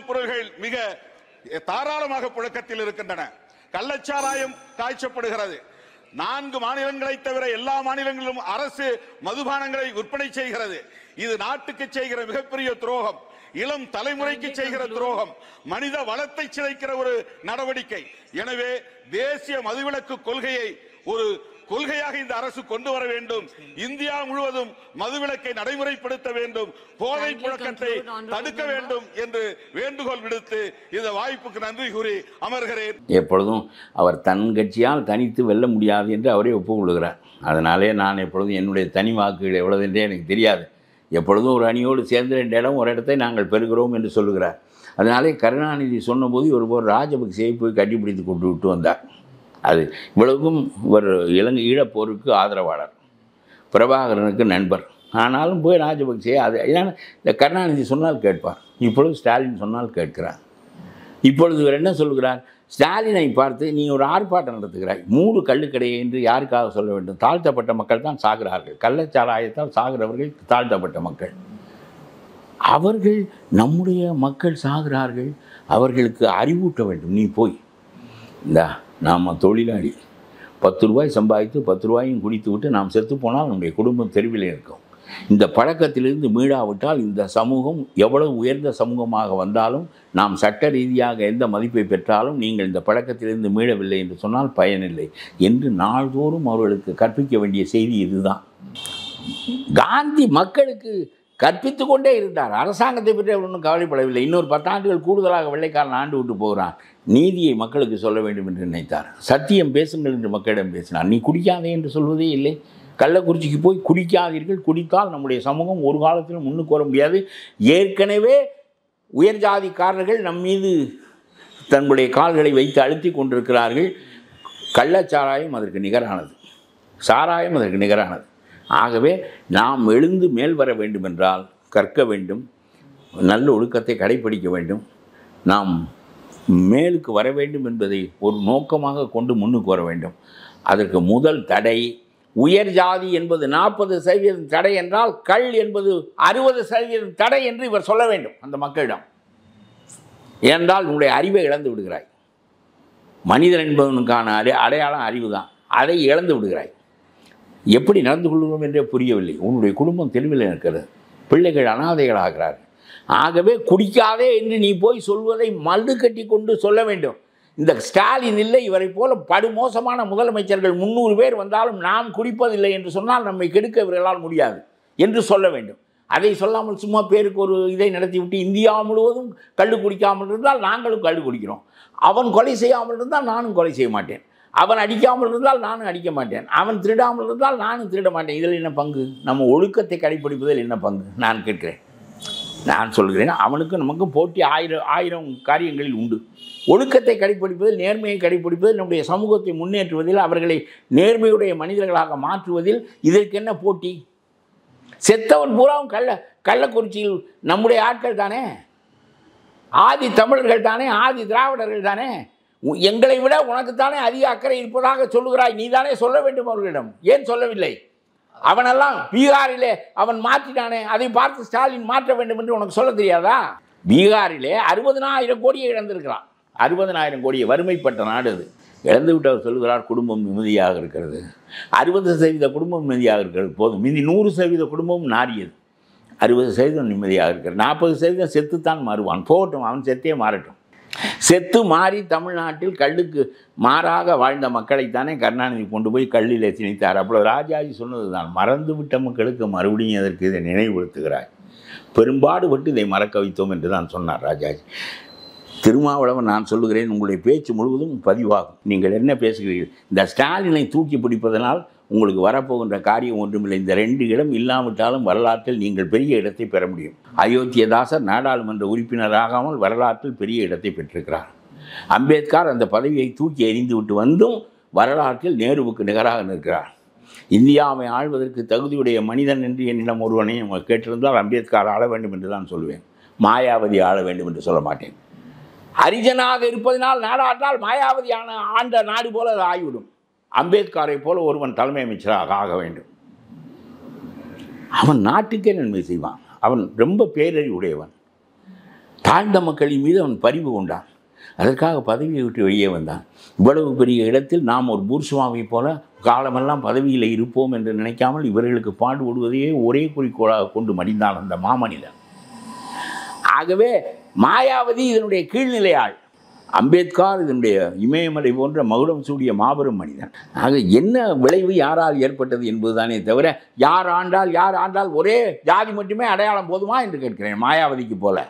போதைப் பொருள்கள் மிக தாராளமாக புழக்கத்தில் இருக்கின்றன. கள்ளச்சாராயம் காய்ச்சப்படுகிறது. 4 மாநிலங்களை தவிர எல்லா மாநிலங்களிலும் அரசு மதுபானங்களை விற்பனை செய்கிறது. இது நாட்டுக்கு செய்கிற மிகப்பெரிய துரோகம், இளம் தலைமுறைக்கு செய்கிற துரோகம், மனித வளத்தை சிதைக்கிற ஒரு நடவடிக்கை. எனவே தேசிய மதுவிலக்கு கொள்கையை ஒரு கொள்கையாக இந்த அரசு கொண்டு வர வேண்டும். இந்தியா முழுவதும் மதுவிலக்கை நடைமுறைப்படுத்த வேண்டும், போதை புழக்கத்தை தடுக்க வேண்டும் என்று வேண்டுகோள் விடுத்து இந்த வாய்ப்புக்கு நன்றி கூறி அமர்கிறேன். எப்பொழுதும் அவர் தன் கட்சியால் தனித்து வெல்ல முடியாது என்று அவரே ஒப்புக்கொள்கிறார். அதனாலே நான் எப்பொழுதும் என்னுடைய தனி வாக்குகள் எவ்வளவு என்றே எனக்கு தெரியாது. எப்பொழுதும் ஒரு அணியோடு சேர்ந்து 2 இடம் ஒரு இடத்தை நாங்கள் பெறுகிறோம் என்று சொல்லுகிறார். அதனாலே கருணாநிதி சொன்னபோது ஒரு ராஜபக்சேயை போய் கட்டிப்பிடித்து கொண்டு விட்டு வந்தார். அது இவ்வளவுக்கும் ஒரு ஈழப்போருக்கு ஆதரவாளர், பிரபாகரனுக்கு நண்பர். ஆனாலும் போய் ராஜபக்சே அது ஏன்னா இந்த கருணாநிதி சொன்னால் கேட்பார். இப்பொழுது ஸ்டாலின் சொன்னால் கேட்கிறார். இப்பொழுது இவர் என்ன சொல்கிறார்? ஸ்டாலினை பார்த்து நீ ஒரு ஆர்ப்பாட்டம் நடத்துகிறாய், 3 கள்ளுக்கடையை என்று யாருக்காக சொல்ல வேண்டும்? தாழ்த்தப்பட்ட மக்கள் தான் சாகிறார்கள். கள்ளச்சாராயத்தால் சாகிறவர்கள் தாழ்த்தப்பட்ட மக்கள். அவர்கள் நம்முடைய மக்கள் சாகிறார்கள், அவர்களுக்கு அறிவூட்ட வேண்டும். நீ போய் நாம் தொழிலாளி 10 ரூபாய் சம்பாதித்து 10 ரூபாயும் குடித்து விட்டு நாம் செத்து போனால் நம்முடைய குடும்பம் தெருவில் இருக்கும். இந்த பழக்கத்திலிருந்து மீளாவிட்டால் இந்த சமூகம் எவ்வளவு உயர்ந்த சமூகமாக வந்தாலும், நாம் சட்ட ரீதியாக எந்த மதிப்பை பெற்றாலும், நீங்கள் இந்த பழக்கத்திலிருந்து மீளவில்லை என்று சொன்னால் பயனில்லை என்று நாள்தோறும் அவர்களுக்கு கற்பிக்க வேண்டிய செய்தி இதுதான். காந்தி மக்களுக்கு கற்பித்து கொண்டே இருந்தார். அரசாங்கத்தை பற்றி அவர் ஒன்றும் கவலைப்படவில்லை. இன்னொரு 10 ஆண்டுகள் கூடுதலாக வெள்ளைக்காரன் ஆண்டு விட்டு போகிறான், நீதியை மக்களுக்கு சொல்ல வேண்டும் என்று நினைத்தார். சத்தியம் பேசுங்கள் என்று மக்களிடம் பேசினார். நீ குடிக்காதே என்று சொல்வதே இல்லை. கள்ளக்குறிச்சிக்கு போய் குடிக்காதீர்கள், குடித்தால் நம்முடைய சமூகம் ஒரு காலத்திலும் முன்னுக்கு வர முடியாது. ஏற்கனவே உயர் ஜாதிக்காரர்கள் நம் மீது தங்களுடைய கால்களை வைத்து அழுத்தி கொண்டிருக்கிறார்கள். கள்ளச்சாராயம் அதற்கு நிகரானது, சாராயம் அதற்கு நிகரானது. ஆகவே நாம் எழுந்து மேல் வர வேண்டுமென்றால் கற்க வேண்டும், நல்ல ஒழுக்கத்தை கடைப்பிடிக்க வேண்டும், நாம் மேலுக்கு வர வேண்டும் என்பதை ஒரு நோக்கமாக கொண்டு முன்னுக்கு வர வேண்டும். அதற்கு முதல் தடை உயர் ஜாதி என்பது 40% தடை என்றால் கள் என்பது 60% தடை என்று இவர் சொல்ல வேண்டும் அந்த மக்களிடம். ஏனென்றால் உன்னுடைய அறிவை இழந்து விடுகிறாய். மனிதன் என்பவனுக்கான அடையாளம் அறிவு தான், அதை இழந்து விடுகிறாய். எப்படி நடந்து கொள்கிறோம் என்றே புரியவில்லை. உன்னுடைய குடும்பம் தெளிவில் இருக்கிறது, பிள்ளைகள் அனாதைகளாகிறார்கள். ஆகவே குடிக்காதே என்று நீ போய் சொல்வதை மல்லு கட்டி கொண்டு சொல்ல வேண்டும். இந்த ஸ்டாலின் இல்லை, இவரை போல படுமோசமான முதலமைச்சர்கள் 300 பேர் வந்தாலும் நாம் குடிப்பதில்லை என்று சொன்னால் நம்மை கெடுக்க இவர்களால் முடியாது என்று சொல்ல வேண்டும். அதை சொல்லாமல் சும்மா பேருக்கு ஒரு இதை நடத்திவிட்டு இந்தியா முழுவதும் கள்ளு குடிக்காமல் இருந்தால் நாங்களும் கள்ளு குடிக்கிறோம், அவன் கொலை செய்யாமல் இருந்தால் நானும் கொலை செய்ய மாட்டேன், அவன் அடிக்காமல் இருந்தால் நானும் அடிக்க மாட்டேன், அவன் திருடாமல் இருந்தால் நானும் திருட மாட்டேன். இதில் என்ன பங்கு? நம்ம ஒழுக்கத்தை கடைப்பிடிப்பதில் என்ன பங்கு நான் கேட்கிறேன். நான் சொல்கிறேன், அவனுக்கும் நமக்கும் போட்டி ஆயிரம் காரியங்களில் உண்டு. ஒழுக்கத்தை கடைப்பிடிப்பதில், நேர்மையை கடைப்பிடிப்பதில், நம்முடைய சமூகத்தை முன்னேற்றுவதில், அவர்களை நேர்மையுடைய மனிதர்களாக மாற்றுவதில் இதற்கு என்ன போட்டி? செத்தவன் பூராவும் கள்ளக்குறிச்சியில் நம்முடைய ஆட்கள் தானே, ஆதி தமிழர்கள் தானே, ஆதி திராவிடர்கள் தானே. எங்களை விட உனக்குத்தானே அதிக அக்கறை இருப்பதாக சொல்லுகிறாய், நீ தானே சொல்ல வேண்டும் அவர்களிடம். ஏன் சொல்லவில்லை? அவனெல்லாம் பீகாரிலே அவன் மாற்றினானே, அதை பார்த்து ஸ்டாலின் மாற்ற வேண்டும் என்று உனக்கு சொல்ல தெரியாதா? பீகாரிலே 60,000 கோடியை இழந்திருக்கிறான். 60,000 கோடியை, வறுமைப்பட்ட நாடு அது. இழந்து விட்டவர் சொல்லுகிறார் குடும்பம் நிம்மதியாக இருக்கிறது. 60% குடும்பம் நிம்மதியாக இருக்கிறது போதும், மீதி 100% குடும்பம் நாரியது. 60% நிம்மதியாக இருக்கிறது, 40% செத்துத்தான் மாறுவான். போகட்டும், அவன் செத்தே மாறட்டும். செத்து மாறி தமிழ்நாட்டில் கல்லுக்கு மாறாக வாழ்ந்த மக்களைத்தானே கருணாநிதி கொண்டு போய் கல்லில் திணித்தார். அப்போ ராஜாஜி சொன்னது தான், மறந்து விட்ட மக்களுக்கு மறுபடியும் அதற்கு இதை நினைவுபடுத்துகிறாய், பெரும்பாடுபட்டு இதை மறக்க வைத்தோம் என்று தான் சொன்னார் ராஜாஜி. திருமாவளவன், நான் சொல்லுகிறேன், உங்களுடைய பேச்சு முழுவதும் பதிவாகும். நீங்கள் என்ன பேசுகிறீர்கள்? இந்த ஸ்டாலினை தூக்கி பிடிப்பதனால் உங்களுக்கு வரப்போகின்ற காரியம் ஒன்றுமில்லை. இந்த 2 இடம் இல்லாவிட்டாலும் வரலாற்றில் நீங்கள் பெரிய இடத்தை பெற முடியும். அயோத்தியதாசர் நாடாளுமன்ற உறுப்பினராகாமல் வரலாற்றில் பெரிய இடத்தை பெற்றிருக்கிறார். அம்பேத்கர் அந்த பதவியை தூக்கி எறிந்து விட்டு வந்தும் வரலாற்றில் நேருவுக்கு நிகராக நிற்கிறார். இந்தியாவை ஆள்வதற்கு தகுதியுடைய மனிதன் என்று என்னிடம் ஒருவனை கேட்டிருந்தால் அம்பேத்கர் ஆள வேண்டும் என்று தான் சொல்வேன், மாயாவதி ஆள வேண்டும் என்று சொல்ல மாட்டேன். ஹரிஜனாக இருப்பதனால் நாடாட்டால் மாயாவதி ஆண்ட நாடு போல அது ஆகிவிடும். அம்பேத்கரை போல ஒருவன் தலைமை அமைச்சராக ஆக வேண்டும். அவன் நாட்டுக்கே நன்மை செய்வான். அவன் ரொம்ப பேரறிவுடையவன். தாழ்ந்த மக்களின் மீது அவன் பரிவு கொண்டான். அதற்காக பதவியை விட்டு வெளியே வந்தான். இவ்வளவு பெரிய இடத்தில் நாம் ஒரு பூர்சுவாவை போல காலமெல்லாம் பதவியில் இருப்போம் என்று நினைக்காமல் இவர்களுக்கு பாடுபடுவதையே ஒரே குறிக்கோளாக கொண்டு மடிந்தான் அந்த மாமனிதன். ஆகவே மாயாவதி இதனுடைய கீழ்நிலையாள், அம்பேத்கர் இதனுடைய இமயமலை போன்ற மகுடம் சூடிய மாபெரும் மனிதன். ஆக என்ன விளைவு யாரால் ஏற்பட்டது என்பதுதானே தவிர யார் ஆண்டால் ஒரே ஜாதி மட்டுமே அடையாளம் போதுமா என்று கேட்கிறேன், மாயாவதிக்கு போல.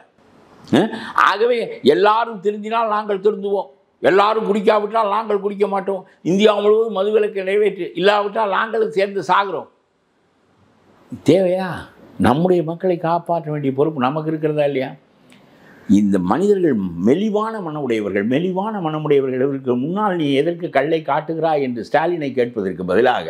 ஆகவே எல்லாரும் திருந்தினால் நாங்கள் திருந்துவோம், எல்லாரும் குடிக்காவிட்டால் நாங்கள் குடிக்க மாட்டோம், இந்தியா முழுவதும் மதுவிலக்கு நிறைவேற்றி இல்லாவிட்டால் நாங்களும் சேர்ந்து சாகிறோம். தேவையா? நம்முடைய மக்களை காப்பாற்ற வேண்டிய பொறுப்பு நமக்கு இருக்கிறதா இல்லையா? இந்த மனிதர்கள் மெலிவான மனமுடையவர்களுக்கு முன்னால் நீ எதற்கு கல்லை காட்டுகிறாய் என்று ஸ்டாலினை கேட்பதற்கு பதிலாக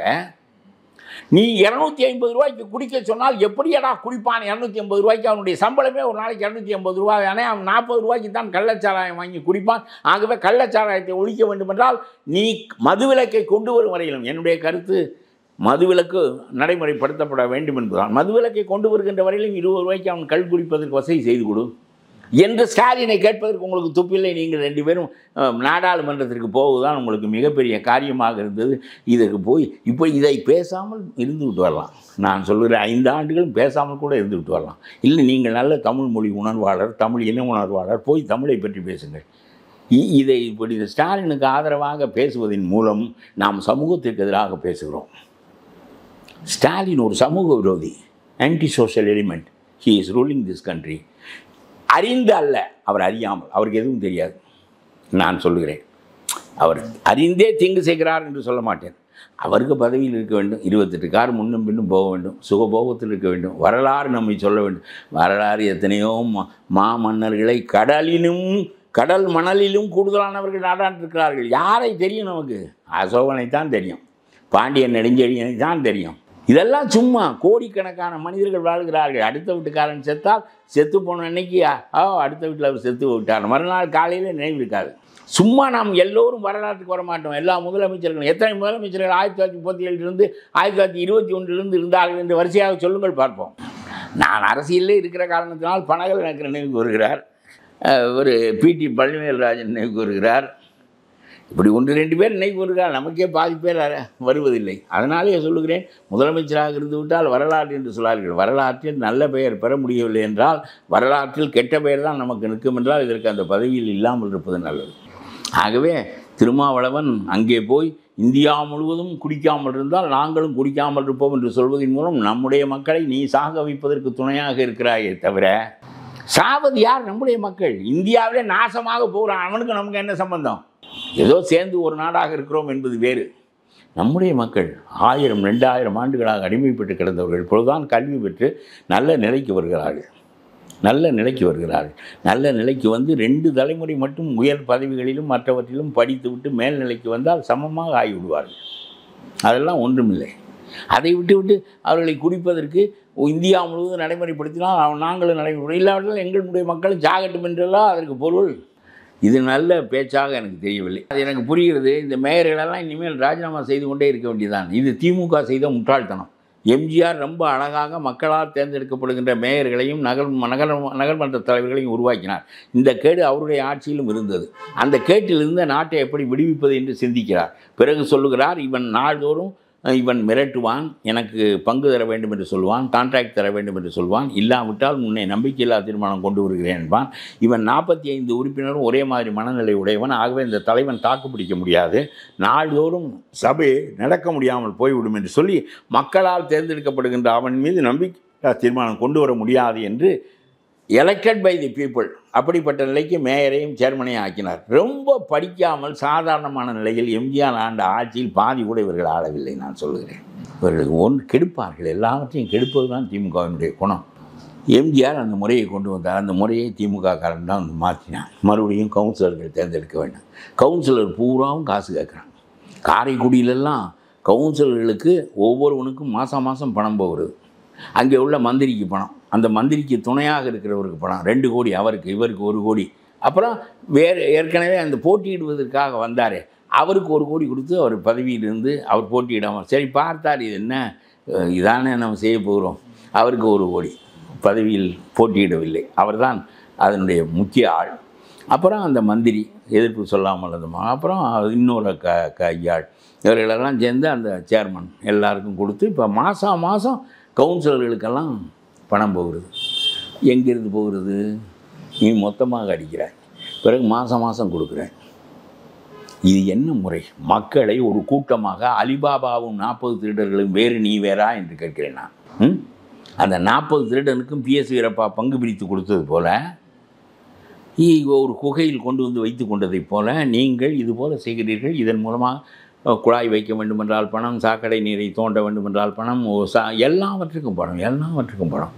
நீ 250 ரூபாய்க்கு குடிக்க சொன்னால் எப்படியடா குடிப்பான்? 250 ரூபாய்க்கு அவனுடைய சம்பளமே ஒரு நாளைக்கு 250 ரூபாய் தானே, அவன் 40 ரூபாய்க்கு தான் கள்ளச்சாராயம் வாங்கி குடிப்பான். ஆகவே கள்ளச்சாராயத்தை ஒழிக்க வேண்டும் என்றால் நீ மதுவிலக்கை கொண்டு வரும் வரையிலும், என்னுடைய கருத்து மதுவிலக்கு நடைமுறைப்படுத்தப்பட வேண்டும் என்பதுதான். மதுவிலக்கை கொண்டு வருகின்ற வரையிலும் 20 ரூபாய்க்கு அவன் கள் குடிப்பதற்கு வசதி செய்து கொடு என்று ஸ்டாலினை கேட்பதற்கு உங்களுக்கு துப்பில்லை. நீங்கள் 2 பேரும் நாடாளுமன்றத்திற்கு போவதுதான் உங்களுக்கு மிகப்பெரிய காரியமாக இருந்தது. இதற்கு போய் இப்போ இதை பேசாமல் இருந்து விட்டு வரலாம். நான் சொல்கிற 5 ஆண்டுகளும் பேசாமல் கூட இருந்து விட்டு வரலாம். இல்லை, நீங்கள் நல்ல தமிழ் மொழி உணர்வாளர், தமிழ் இன உணர்வாளர், போய் தமிழை பற்றி பேசுங்கள். இதை இப்படி ஸ்டாலினுக்கு ஆதரவாக பேசுவதன் மூலம் நாம் சமூகத்திற்கு எதிராக பேசுகிறோம். ஸ்டாலின் ஒரு சமூக விரோதி, anti social element. He is ruling this country. அறிந்து அல்ல, அவர் அறியாமல், அவருக்கு எதுவும் தெரியாது. நான் சொல்லுகிறேன், அவர் அறிந்தே தீங்கு செய்கிறார் என்று சொல்ல மாட்டேன். அவருக்கு பதவியில் இருக்க வேண்டும், 28 கார் முன்னும் பின்னும் போக வேண்டும், சுகபோகத்தில் இருக்க வேண்டும், வரலாறு நம்மை சொல்ல வேண்டும். வரலாறு எத்தனையோ மாமன்னர்களை கடல் மணலிலும் கூடுதலானவர்கள் நாடாண்டிருக்கிறார்கள். யாரை தெரியும் நமக்கு? அசோகனைத்தான் தெரியும், பாண்டியன் நெடுஞ்செழியனை தான் தெரியும். இதெல்லாம் சும்மா கோடிக்கணக்கான மனிதர்கள் வாழ்கிறார்கள். அடுத்த வீட்டுக்காரன் செத்தால் செத்து போன அன்னைக்கு அடுத்த வீட்டில் அவர் செத்து விட்டார், மறுநாள் காலையில் நினைவு இருக்காது. சும்மா நாம் எல்லோரும் வரலாற்றுக்கு வர மாட்டோம். எல்லா முதலமைச்சர்களும், எத்தனை முதலமைச்சர்கள் 1937 1921 இருந்தார்கள் என்று வரிசையாக சொல்லுங்கள் பார்ப்போம். நான் அரசியலே இருக்கிற காரணத்தினால் பனகல் எனக்கு நினைவுக்கு வருகிறார், ஒரு பிடி பழனிவேல்ராஜன் நினைவுக்கு வருகிறார், இப்படி 1-2 பேர் நினைவு வருகிறார். நமக்கே பாதி பேர் வருவதில்லை. அதனாலே சொல்லுகிறேன், முதலமைச்சராக இருந்து விட்டால் வரலாறு என்று சொல்லார்கள். வரலாற்றில் நல்ல பெயர் பெற முடியவில்லை என்றால், வரலாற்றில் கெட்ட பெயர் தான் நமக்கு நிற்கும் என்றால் இதற்கு அந்த பதவியில் இல்லாமல் இருப்பது நல்லது. ஆகவே திருமாவளவன் அங்கே போய் இந்தியா முழுவதும் குடிக்காமல் இருந்தால் நாங்களும் குடிக்காமல் இருப்போம் என்று சொல்வதன் மூலம் நம்முடைய மக்களை நீ சாக வைப்பதற்கு துணையாக இருக்கிறாயே தவிர, சாவது யார்? நம்முடைய மக்கள். இந்தியாவிலே நாசமாக போகிறான், அவனுக்கு நமக்கு என்ன சம்பந்தம்? ஏதோ சேர்ந்து ஒரு நாடாக இருக்கிறோம் என்பது வேறு. நம்முடைய மக்கள் 1000 2000 ஆண்டுகளாக அடிமைப்பட்டு கிடந்தவர்கள் இப்பொழுதுதான் கல்வி பெற்று நல்ல நிலைக்கு வருகிறார்கள். நல்ல நிலைக்கு வந்து 2 தலைமுறை மட்டும் உயர் பதவிகளிலும் மற்றவற்றிலும் படித்துவிட்டு மேல்நிலைக்கு வந்தால் சமமாக ஆகிவிடுவார்கள். அதெல்லாம் ஒன்றுமில்லை. அதை விட்டு அவர்களை குடிப்பதற்கு இந்தியா முழுவதும் நடைமுறைப்படுத்தினால் நாங்களும் நடைமுறை இல்லாவிட்டால் எங்களுடைய மக்களும் சாகட்டும் என்றெல்லாம் அதற்கு பொருள். இது நல்ல பேச்சாக எனக்கு தெரியவில்லை. அது எனக்கு புரிகிறது. இந்த மேயர்களெல்லாம் இனிமேல் ராஜினாமா செய்து கொண்டே இருக்க வேண்டியதான். இது திமுக செய்த முட்டாள்தனம். எம்ஜிஆர் ரொம்ப அழகாக மக்களால் தேர்ந்தெடுக்கப்படுகின்ற மேயர்களையும் நகர்மன்ற தலைவர்களையும் உருவாக்கினார். இந்த கேடு அவருடைய ஆட்சியிலும் இருந்தது. அந்த கேட்டிலிருந்து நாட்டை எப்படி விடுவிப்பது என்று சிந்திக்கிறார். பிறகு சொல்லுகிறார், இவன் நாள்தோறும் இவன் மிரட்டுவான், எனக்கு பங்கு தர வேண்டும் என்று சொல்வான், கான்ட்ராக்ட் தர வேண்டும் என்று சொல்வான், இல்லாவிட்டால் முன்னே நம்பிக்கையில்லா தீர்மானம் கொண்டு வருகிறேன் என்பான். இவன் 45 உறுப்பினரும் ஒரே மாதிரி மனநிலை உடையவன். ஆகவே இந்த தலைவன் தாக்கு பிடிக்க முடியாது, நாள்தோறும் சபை நடக்க முடியாமல் போய்விடும் என்று சொல்லி மக்களால் தேர்ந்தெடுக்கப்படுகின்ற அவன் மீது நம்பிக்கையில்லா தீர்மானம் கொண்டு வர முடியாது என்று எலெக்டட் பை தி பீப்புள் அப்படிப்பட்ட நிலைக்கு மேயரையும் சேர்மனையும் ஆக்கினார். ரொம்ப படிக்காமல் சாதாரணமான நிலையில் எம்ஜிஆர் ஆண்ட ஆட்சியில் பாதி கூட இவர்கள் ஆளவில்லை. நான் சொல்லுகிறேன், இவர்கள் கெடுப்பார்கள். எல்லாவற்றையும் கெடுப்பது தான் திமுகவினுடைய குணம். எம்ஜிஆர் அந்த முறையை கொண்டு வந்தார். அந்த முறையை திமுக காரன் தான் வந்து மாற்றினான். மறுபடியும் கவுன்சிலர்கள் தேர்ந்தெடுக்க வேண்டும். கவுன்சிலர் பூராவும் காசு கேட்குறாங்க. காரைக்குடியிலெல்லாம் கவுன்சிலர்களுக்கு ஒவ்வொருவனுக்கும் மாதம் பணம் போகிறது. அங்கே உள்ள மந்திரிக்கு பணம், அந்த மந்திரிக்கு துணையாக இருக்கிறவருக்கு பணம் 2 கோடி, அவருக்கு இவருக்கு 1 கோடி. அப்புறம் வேறு ஏற்கனவே அந்த போட்டியிடுவதற்காக வந்தார், அவருக்கு 1 கோடி கொடுத்து அவர் பதவியிலிருந்து அவர் போட்டியிடாமல் சரி பார்த்தார், இது என்ன இதானே நம்ம செய்ய போகிறோம். அவருக்கு 1 கோடி, பதவியில் போட்டியிடவில்லை. அவர் தான் அதனுடைய முக்கிய ஆள். அப்புறம் அந்த மந்திரி எதிர்ப்பு சொல்லாமல் இருந்தோம். அப்புறம் இன்னொரு கையாள், இவர்களெல்லாம் சேர்ந்து அந்த சேர்மன் எல்லாருக்கும் கொடுத்து இப்போ மாதம் கவுன்சிலர்களுக்கெல்லாம் பணம் போகிறது. எங்கேருந்து போகிறது? நீ மொத்தமாக அடிக்கிறாய், பிறகு மாதம் கொடுக்குறேன். இது என்ன முறை? மக்களை ஒரு கூட்டமாக அலிபாபாவும் 40 திருடர்களும் வேறு நீ வேறா என்று கேட்கிறேன் நான். அந்த 40 திருடனுக்கும் PS வீரப்பா பங்கு பிரித்து கொடுத்தது போல, ஒரு குகையில் கொண்டு வந்து வைத்து கொண்டதைப் போல நீங்கள் இதுபோல் செய்கிறீர்கள். இதன் மூலமாக குழாய் வைக்க வேண்டுமென்றால் பணம், சாக்கடை நீரை தோண்ட வேண்டுமென்றால் பணம், எல்லாவற்றுக்கும் பணம்.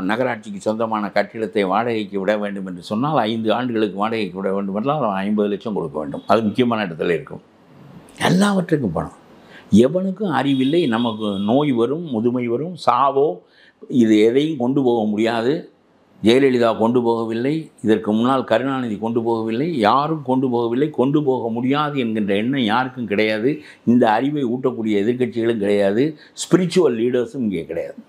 நகராட்சிக்கு சொந்தமான கட்டிடத்தை வாடகைக்கு விட வேண்டும் என்று சொன்னால் 5 ஆண்டுகளுக்கு வாடகைக்கு விட வேண்டும் என்றால் 50 லட்சம் கொடுக்க வேண்டும். அது முக்கியமான இடத்துல இருக்கும். எல்லாவற்றுக்கும் பணம். எவனுக்கும் அறிவில்லை. நமக்கு நோய் வரும், முதுமை வரும், சாவோ, இது எதையும் கொண்டு போக முடியாது. ஜெயலலிதா கொண்டு போகவில்லை, இதற்கு முன்னால் கருணாநிதி கொண்டு போகவில்லை, யாரும் கொண்டு போகவில்லை, கொண்டு போக முடியாது என்கின்ற எண்ணம் யாருக்கும் கிடையாது. இந்த அறிவை ஊட்டக்கூடிய எதிர்க்கட்சிகளும் கிடையாது, ஸ்பிரிச்சுவல் லீடர்ஸும் இங்கே கிடையாது.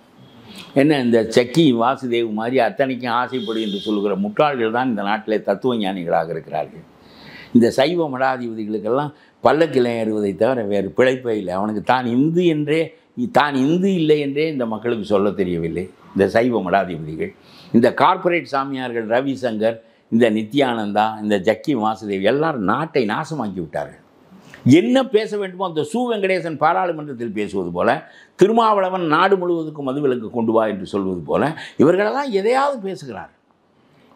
என்ன இந்த சக்கி வாசுதேவ் மாதிரி அத்தனைக்கும் ஆசைப்படு என்று சொல்லுகிற முட்டாள்கள் தான் இந்த நாட்டிலே தத்துவ ஞானிகளாக இருக்கிறார்கள். இந்த சைவ மடாதிபதிகளுக்கெல்லாம் பல்லக்கில் ஏறுவதை தவிர வேறு பிழைப்பே இல்லை. அவனுக்கு தான் இந்து இல்லை என்றே இந்த மக்களுக்கு சொல்ல தெரியவில்லை. இந்த சைவ மடாதிபதிகள், இந்த கார்ப்பரேட் சாமியார்கள், ரவிசங்கர், இந்த நித்யானந்தா, இந்த ஜக்கி வாசுதேவ் எல்லாரும் நாட்டை நாசமாக்கி விட்டார்கள். என்ன பேச வேண்டுமோ அந்த சு வெங்கடேசன் பாராளுமன்றத்தில் பேசுவது போல, திருமாவளவன் நாடு முழுவதுக்கும் மதுவிலக்கு கொண்டு வா என்று சொல்வது போல, இவர்களெல்லாம் எதையாவது பேசுகிறார்.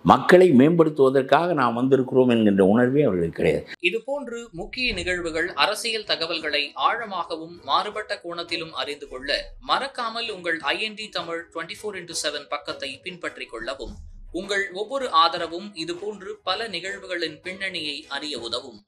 மக்களை மேம்படுத்துவதற்காக நாம் வந்திருக்கிறோம் என்கின்ற உணர்வே அவர்களுக்கு கிடையாது. இதுபோன்று முக்கிய நிகழ்வுகள், அரசியல் தகவல்களை ஆழமாகவும் மாறுபட்ட கோணத்திலும் அறிந்து கொள்ள மறக்காமல் உங்கள் IND தமிழ் 24x7 பக்கத்தை பின்பற்றிக் கொள்ளவும். உங்கள் ஒவ்வொரு ஆதரவும் இதுபோன்று பல நிகழ்வுகளின் பின்னணியை அறிய உதவும்.